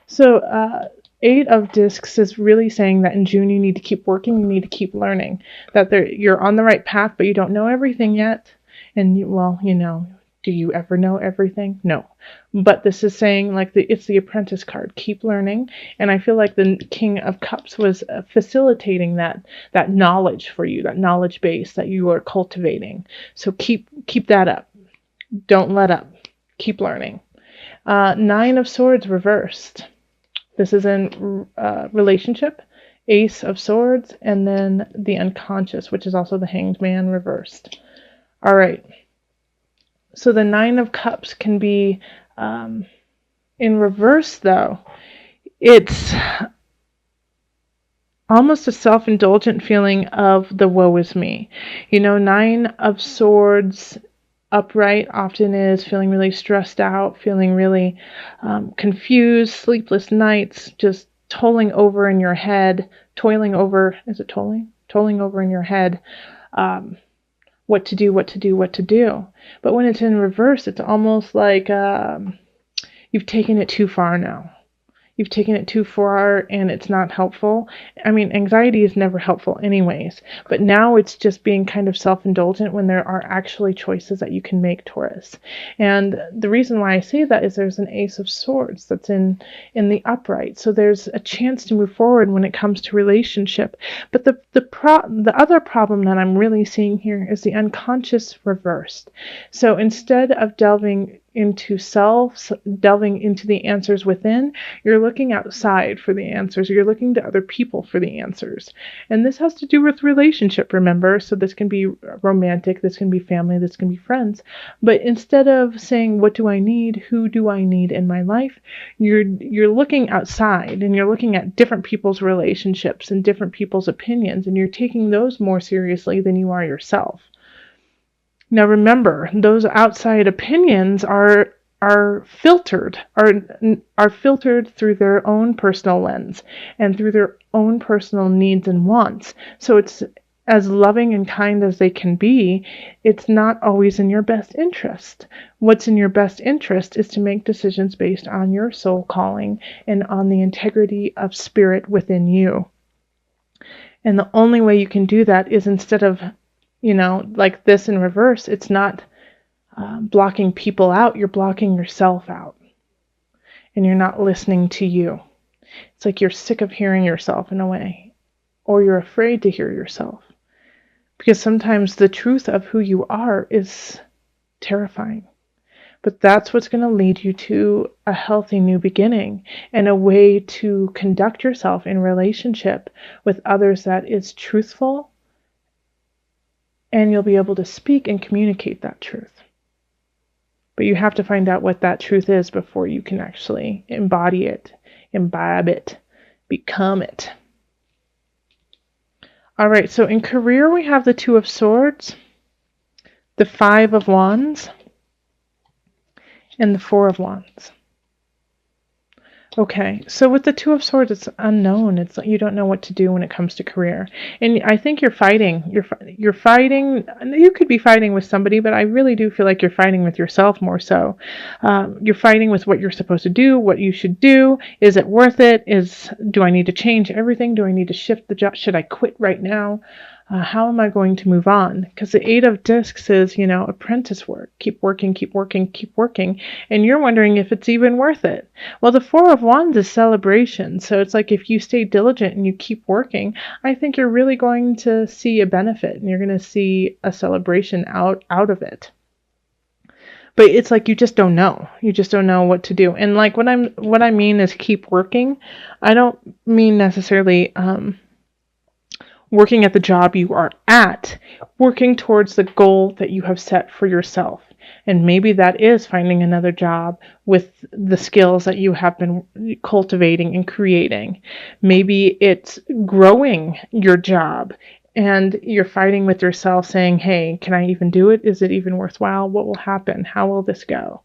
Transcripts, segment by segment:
So, Eight of Discs is really saying that in June you need to keep working, you need to keep learning, that you're on the right path, but you don't know everything yet. And well, do you ever know everything? No. But this is saying like it's the Apprentice card. Keep learning, and I feel like the King of Cups was facilitating that knowledge for you, that knowledge base that you are cultivating. So keep that up. Don't let up. Keep learning. Nine of Swords reversed. This is in relationship. Ace of Swords, and then the Unconscious, which is also the Hanged Man reversed. All right. So the Nine of Cups can be in reverse, though. It's almost a self-indulgent feeling of the woe is me. Nine of Swords upright often is feeling really stressed out, feeling really confused, sleepless nights, just toiling over in your head, is it toiling? Toiling over in your head, what to do, what to do, what to do. But when it's in reverse, it's almost like you've taken it too far now. You've taken it too far and it's not helpful. I mean, anxiety is never helpful anyways, but now it's just being kind of self-indulgent when there are actually choices that you can make, Taurus. And the reason why I say that is there's an Ace of Swords that's in the upright. So there's a chance to move forward when it comes to relationship. But the other problem that I'm really seeing here is the Unconscious reversed. So instead of delving into self, delving into the answers within, you're looking outside for the answers. You're looking to other people for the answers. And this has to do with relationship, remember? So this can be romantic, this can be family, this can be friends. But instead of saying, what do I need? Who do I need in my life? You're looking outside and you're looking at different people's relationships and different people's opinions, and you're taking those more seriously than you are yourself. Now remember, those outside opinions are filtered through their own personal lens and through their own personal needs and wants. So it's as loving and kind as they can be, it's not always in your best interest. What's in your best interest is to make decisions based on your soul calling and on the integrity of spirit within you. And the only way you can do that is instead of like this in reverse, it's not blocking people out, you're blocking yourself out. And you're not listening to you. It's like you're sick of hearing yourself in a way, or you're afraid to hear yourself. Because sometimes the truth of who you are is terrifying. But that's what's going to lead you to a healthy new beginning and a way to conduct yourself in relationship with others that is truthful, and you'll be able to speak and communicate that truth. But you have to find out what that truth is before you can actually embody it, imbibe it, become it. All right, so in career, we have the Two of Swords, the Five of Wands, and the Four of Wands. Okay, so with the Two of Swords, it's unknown. It's like you don't know what to do when it comes to career. And I think you're fighting. You're fighting. You could be fighting with somebody, but I really do feel like you're fighting with yourself more so. You're fighting with what you're supposed to do, what you should do. Is it worth it? Do I need to change everything? Do I need to shift the job? Should I quit right now? How am I going to move on? Because the Eight of Discs is, apprentice work. Keep working, keep working, keep working. And you're wondering if it's even worth it. Well, the Four of Wands is celebration. So it's like if you stay diligent and you keep working, I think you're really going to see a benefit and you're going to see a celebration out of it. But it's like you just don't know. You just don't know what to do. And like what I mean is keep working. I don't mean necessarily working at the job you are at, working towards the goal that you have set for yourself. And maybe that is finding another job with the skills that you have been cultivating and creating. Maybe it's growing your job and you're fighting with yourself saying, hey, can I even do it? Is it even worthwhile? What will happen? How will this go?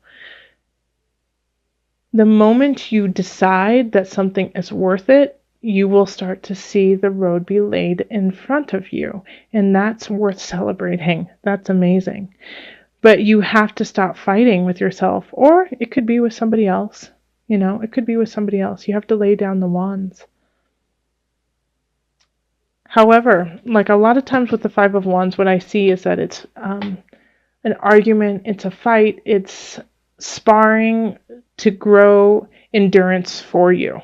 The moment you decide that something is worth it, you will start to see the road be laid in front of you. And that's worth celebrating. That's amazing. But you have to stop fighting with yourself, or it could be with somebody else. You know, it could be with somebody else. You have to lay down the wands. However, like a lot of times with the Five of Wands, what I see is that it's an argument, it's a fight, it's sparring to grow endurance for you.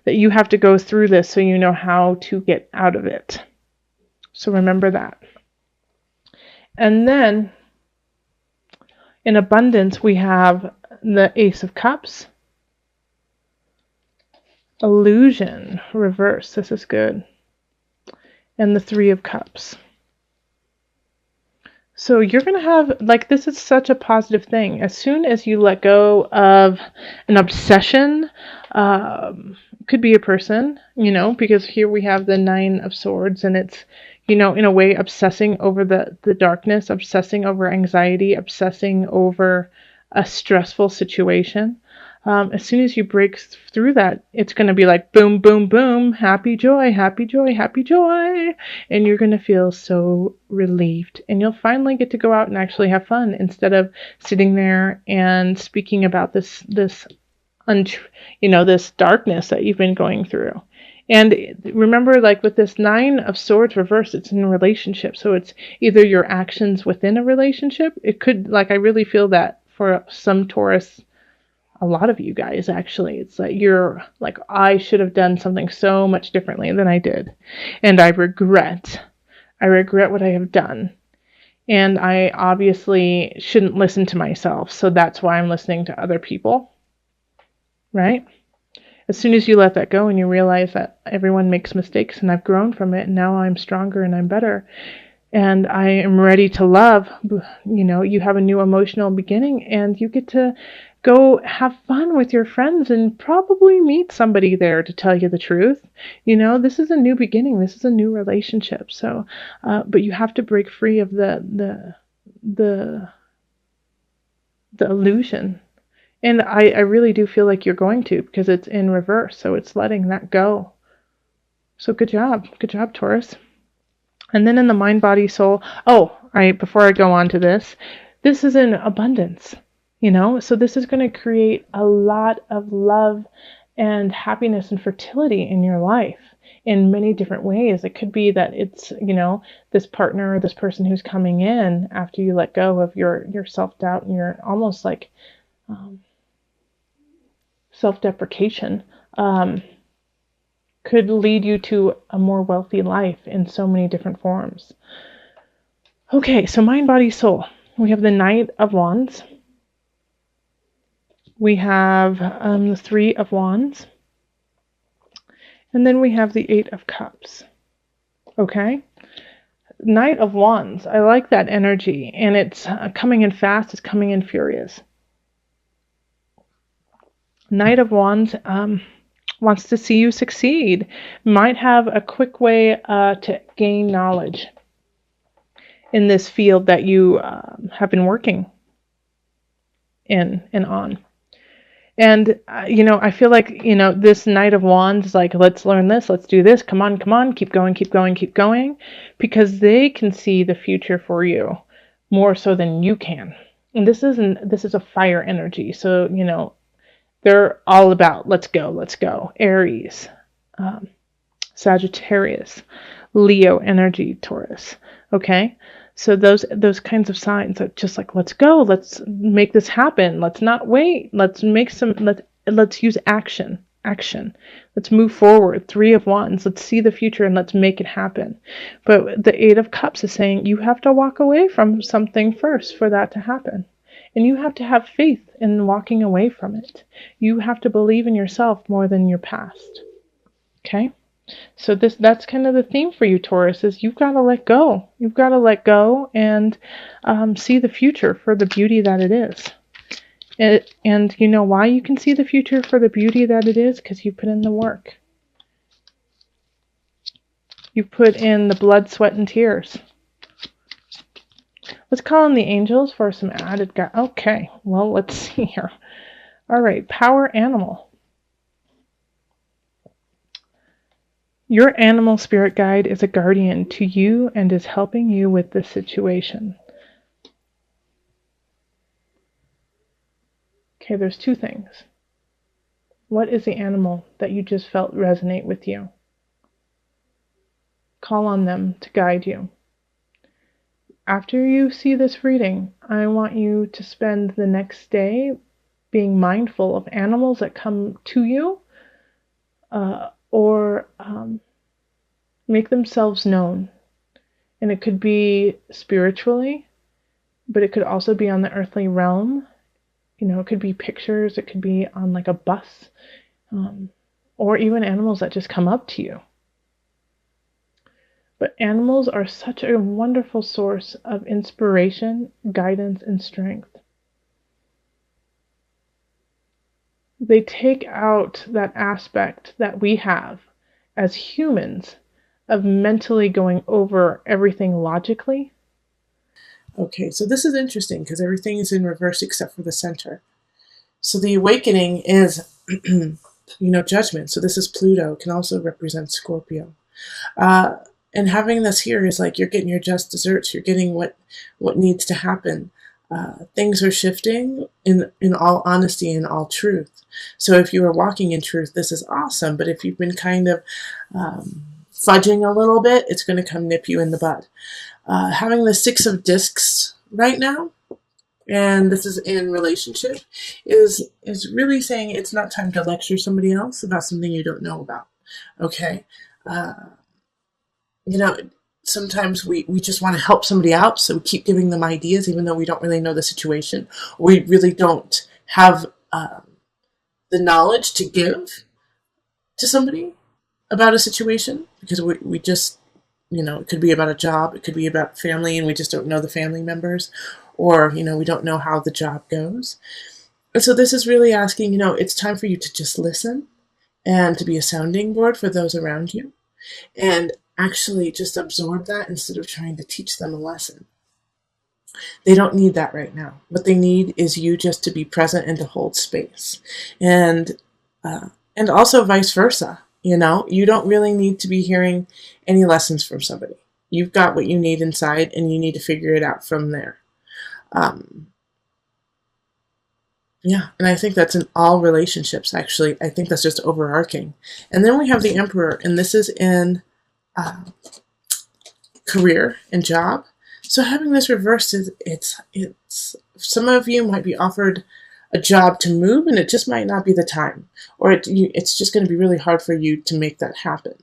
That you have to go through this so you know how to get out of it. So remember that. And then in abundance, we have the Ace of Cups. Illusion, reverse. This is good. And the Three of Cups. So you're going to have, like, this is such a positive thing. As soon as you let go of an obsession, could be a person, you know, because here we have the Nine of Swords, and it's, you know, in a way obsessing over the darkness, obsessing over anxiety, obsessing over a stressful situation. As soon as you break through that, it's going to be like boom, boom, boom, happy joy, happy joy, happy joy. And you're going to feel so relieved. And you'll finally get to go out and actually have fun instead of sitting there and speaking about this darkness that you've been going through. And remember, like with this Nine of Swords reverse, it's in a relationship. So it's either your actions within a relationship. It could, like, I really feel that for some Taurus, a lot of you guys, actually, it's like you're like, I should have done something so much differently than I did. And I regret what I have done. And I obviously shouldn't listen to myself. So that's why I'm listening to other people. Right? As soon as you let that go and you realize that everyone makes mistakes and I've grown from it and now I'm stronger and I'm better and I am ready to love, you know, you have a new emotional beginning and you get to go have fun with your friends and probably meet somebody there to tell you the truth. You know, this is a new beginning. This is a new relationship. So, but you have to break free of the illusion. And I really do feel like you're going to, because it's in reverse. So it's letting that go. So good job. Good job, Taurus. And then in the mind, body, soul. Before I go on to this is in abundance. You know, so this is going to create a lot of love and happiness and fertility in your life in many different ways. It could be that it's, you know, this partner or this person who's coming in after you let go of your self-doubt and your almost like self-deprecation, could lead you to a more wealthy life in so many different forms. Okay, so mind, body, soul. We have the Knight of Wands. We have the Three of Wands. And then we have the Eight of Cups. Okay? Knight of Wands. I like that energy. And it's coming in fast. It's coming in furious. Knight of Wands wants to see you succeed. Might have a quick way to gain knowledge in this field that you have been working in and on. And, you know, I feel like, you know, this Knight of Wands is like, let's learn this, let's do this, come on, keep going, because they can see the future for you more so than you can. And this is a fire energy. So, you know, they're all about, let's go. Aries, Sagittarius, Leo energy, Taurus. Okay? So those kinds of signs are just like, let's go, let's make this happen. Let's not wait. Let's use action. Let's move forward. Three of Wands. Let's see the future and let's make it happen. But the Eight of Cups is saying you have to walk away from something first for that to happen. And you have to have faith in walking away from it. You have to believe in yourself more than your past. Okay? So that's kind of the theme for you, Taurus, is you've got to let go. You've got to let go and see the future for the beauty that it is. And you know why you can see the future for the beauty that it is? Because you put in the work. You put in the blood, sweat, and tears. Let's call in the angels for some added okay, well, let's see here. All right, power animal. Your animal spirit guide is a guardian to you and is helping you with this situation. Okay, there's two things. What is the animal that you just felt resonate with you? Call on them to guide you. After you see this reading, I want you to spend the next day being mindful of animals that come to you or make themselves known. And it could be spiritually, but it could also be on the earthly realm. You know, it could be pictures, it could be on like a bus, or even animals that just come up to you. But animals are such a wonderful source of inspiration, guidance, and strength. They take out that aspect that we have as humans of mentally going over everything logically. Okay, so this is interesting because everything is in reverse except for the center. So the awakening is, judgment. So this is Pluto, can also represent Scorpio. And having this here is like you're getting your just desserts. You're getting what needs to happen. Things are shifting in all honesty and all truth. So if you are walking in truth, this is awesome. But if you've been kind of fudging a little bit, it's going to come nip you in the bud. Having the 6 of discs right now, and this is in relationship, is really saying it's not time to lecture somebody else about something you don't know about. Okay. Sometimes we just want to help somebody out, so we keep giving them ideas even though we don't really know the situation, or we really don't have the knowledge to give to somebody about a situation, because we just, it could be about a job, it could be about family, and we just don't know the family members, or, we don't know how the job goes. And so this is really asking, it's time for you to just listen and to be a sounding board for those around you, and actually just absorb that instead of trying to teach them a lesson. They don't need that right now. What they need is you just to be present and to hold space. And also vice versa. You don't really need to be hearing any lessons from somebody. You've got what you need inside, and you need to figure it out from there. Yeah, and I think that's in all relationships, actually. I think that's just overarching. And then we have the Emperor, and this is in career and job. So having this reversed, it's some of you might be offered a job to move, and it just might not be the time, or it's just going to be really hard for you to make that happen.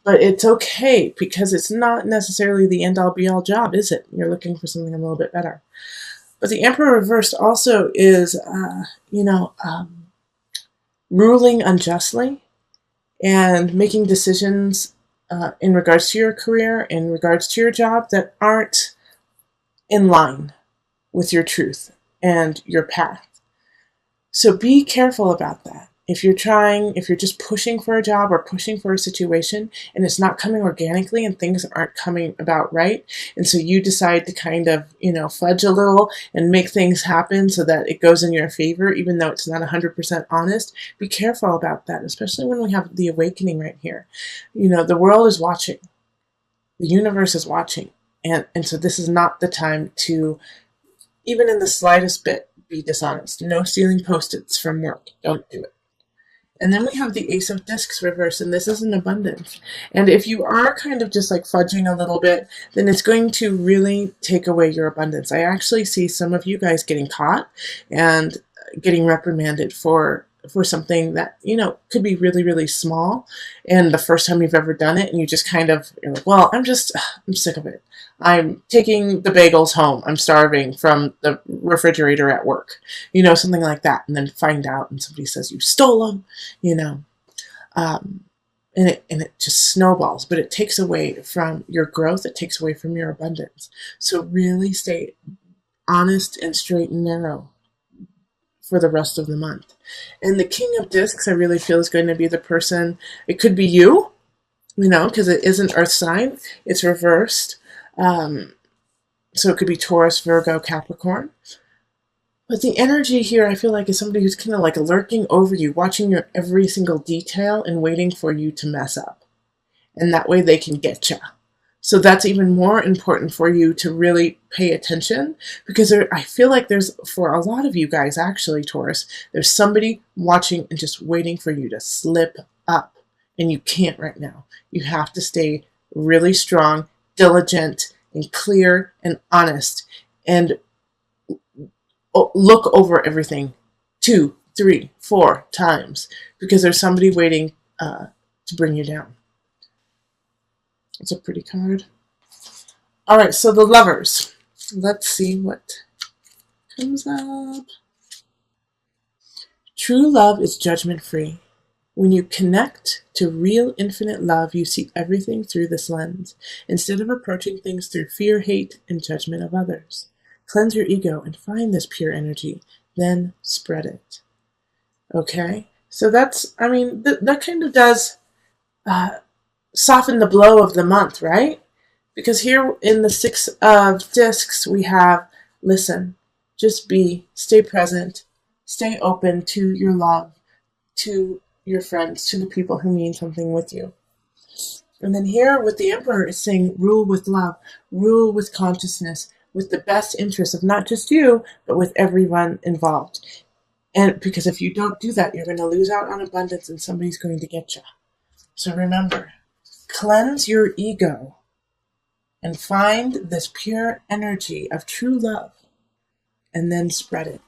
But it's okay, because it's not necessarily the end-all be-all job, is it? You're looking for something a little bit better. But the Emperor reversed also is, ruling unjustly and making decisions in regards to your career, in regards to your job, that aren't in line with your truth and your path. So be careful about that. If you're just pushing for a job or pushing for a situation and it's not coming organically and things aren't coming about right, and so you decide to kind of, fudge a little and make things happen so that it goes in your favor, even though it's not 100% honest, be careful about that, especially when we have the awakening right here. The world is watching. The universe is watching. And so this is not the time to, even in the slightest bit, be dishonest. No stealing Post-its from work. Don't do it. And then we have the Ace of Discs reverse, and this is an abundance. And if you are kind of just like fudging a little bit, then it's going to really take away your abundance. I actually see some of you guys getting caught and getting reprimanded for something that, could be really, really small. And the first time you've ever done it, and you just kind of, you're like, well, I'm sick of it. I'm taking the bagels home. I'm starving from the refrigerator at work, something like that. And then find out, and somebody says you stole them, and it just snowballs. But it takes away from your growth. It takes away from your abundance. So really stay honest and straight and narrow for the rest of the month. And the King of Discs, I really feel, is going to be the person. It could be you, because it is an earth sign. It's reversed. So it could be Taurus, Virgo, Capricorn. But the energy here, I feel like, is somebody who's kind of like lurking over you, watching your every single detail and waiting for you to mess up. And that way they can get you. So that's even more important for you to really pay attention, because I feel like there's, for a lot of you guys actually, Taurus, there's somebody watching and just waiting for you to slip up. And you can't right now. You have to stay really strong, diligent, and clear and honest, and look over everything 2, 3, 4 times, because there's somebody waiting to bring you down. It's a pretty card. All right, so the Lovers. Let's see what comes up. True love is judgment-free. When you connect to real infinite love, you see everything through this lens, instead of approaching things through fear, hate, and judgment of others. Cleanse your ego and find this pure energy, then spread it. Okay? So that's, I mean, that kind of does soften the blow of the month, right? Because here in the Six of Discs, we have, listen, just be, stay present, stay open to your love, to your friends, to the people who mean something with you. And then here with the Emperor is saying, rule with love, rule with consciousness, with the best interest of not just you, but with everyone involved. And because if you don't do that, you're going to lose out on abundance and somebody's going to get you. So remember, cleanse your ego and find this pure energy of true love, and then spread it.